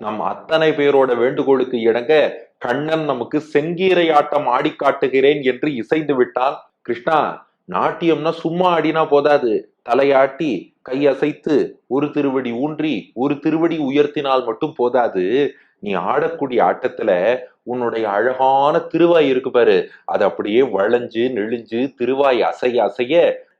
நம் அத்தனை பேரோட வேண்டுகோளுக்கு இணங்க கண்ணன் நமக்கு செங்கீரை ஆட்டம் ஆடி காட்டுகிறேன் என்று இசைந்து விட்டான். கிருஷ்ணா, நாட்டியம்னா சும்மா ஆடினா போதாது, தலையாட்டி கையசைத்து ஒரு திருவடி ஊன்றி ஒரு திருவடி உயர்த்தினால் மட்டும் போதாது. நீ ஆடக்கூடிய ஆட்டத்துல உன்னுடைய அழகான திருவாய் இருக்கு பாரு, அது அப்படியே வளைஞ்சு நெளிஞ்சு திருவாய் அசைய அசைய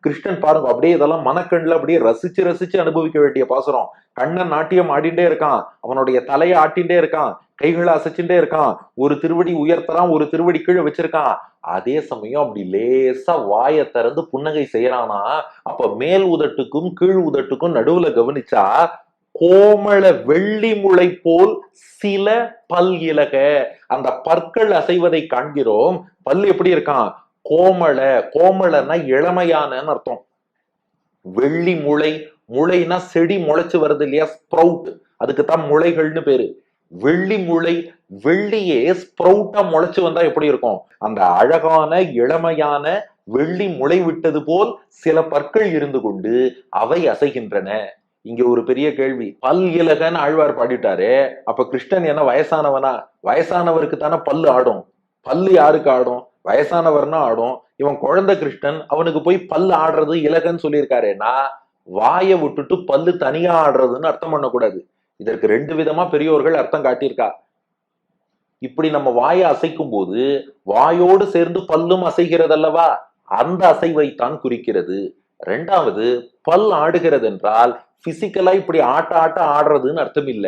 கிருஷ்ணன் பாருங்க அப்படியே இதெல்லாம் மனக்கண்ணுல அப்படியே ரசிச்சு ரசிச்சு அனுபவிக்க வேண்டிய பாசுரம். கண்ணன் நாட்டியம் ஆடிண்டே இருக்கான், அவனுடைய தலையை ஆட்டிண்டே இருக்கான், கைகளை அசைச்சுட்டே இருக்கான், ஒரு திருவடி உயர்த்தறான் ஒரு திருவடி கீழே வச்சிருக்கான். அதே சமயம் அப்படி லேசா வாயை திறந்து புன்னகை செய்யறானா, அப்ப மேல் உதட்டுக்கும் கீழ் உதட்டுக்கும் நடுவுல கவனிச்சா கோமள வெள்ளி முளை போல் சில பல் இலக, அந்த பற்கள் அசைவதை காண்கிறோம். பல் எப்படி இருக்கான்? கோமள, கோமளன்னா இளமையான அர்த்தம். வெள்ளி முளை, முளைனா செடி முளைச்சு வருது இல்லையா, ஸ்ப்ரவுட், அதுக்குத்தான் முளைகள்னு பேரு. வெள்ளி முளை, வெள்ளியே ஸ்ப்ரவுட்டா முளைச்சு வந்தா எப்படி இருக்கும்? அந்த அழகான இளமையான வெள்ளி முளை விட்டது போல் சில பற்கள் இருந்து கொண்டு அவை அசைகின்றன. இங்க ஒரு பெரிய கேள்வி. பல் இலகன்னு ஆழ்வார் பாடிட்டாரு, அப்ப கிருஷ்ணன் என்ன வயசானவனா? வயசானவருக்கு தானே பல்லு ஆடும். பல்லு யாருக்கு ஆடும்? வயசானவர்னா ஆடும். இவன் குழந்தை கிருஷ்ணன், அவனுக்கு போய் பல்லு ஆடுறது இலகன்னு சொல்லியிருக்காருன்னா வாயை விட்டுட்டு பல்லு தனியா ஆடுறதுன்னு அர்த்தம் பண்ணக்கூடாது. இதற்கு ரெண்டு விதமா பெரியோர்கள் அர்த்தம் காட்டியிருக்கா. இப்படி நம்ம வாயை அசைக்கும் போது வாயோடு சேர்ந்து பல்லும் அசைகிறது அல்லவா, அந்த அசைவைத்தான் குறிக்கிறது. ரெண்டாவது, பல் ஆடுகிறது என்றால் பிசிக்கலா இப்படி ஆட்ட ஆட்ட ஆடுறதுன்னு அர்த்தம் இல்ல,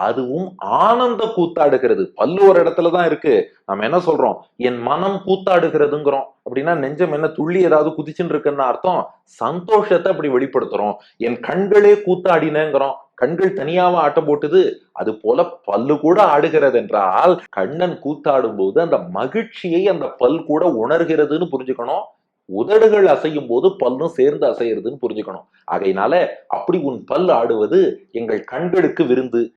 அதுவும் ஆனந்த கூத்தாடுகிறது. பல்லு ஒரு இடத்துலதான் இருக்கு, நம்ம என்ன சொல்றோம்? என் மனம் கூத்தாடுகிறதுங்கிறோம். அப்படின்னா நெஞ்சம் என்ன துள்ளி ஏதாவது குதிச்சுன்னு இருக்குன்னு அர்த்தம். சந்தோஷத்தை அப்படி வெளிப்படுத்துறோம். என் கண்களே கூத்தாடினேங்கிறோம். கண்கள் தனியாவ ஆட்டம் போட்டுது, அது போல பல்லு கூட ஆடுகிறது என்றால் கண்ணன் கூத்தாடும் போது அந்த மகிழ்ச்சியை அந்த பல் கூட உணர்கிறதுன்னு புரிஞ்சுக்கணும். உதடுகள் அசையும் போது பல்லும் சேர்ந்து அசைகிறதுன்னு புரிஞ்சுக்கணும். ஆகையினால அப்படி உன் பல் ஆடுவது எங்கள் கண்களுக்கு விருந்து.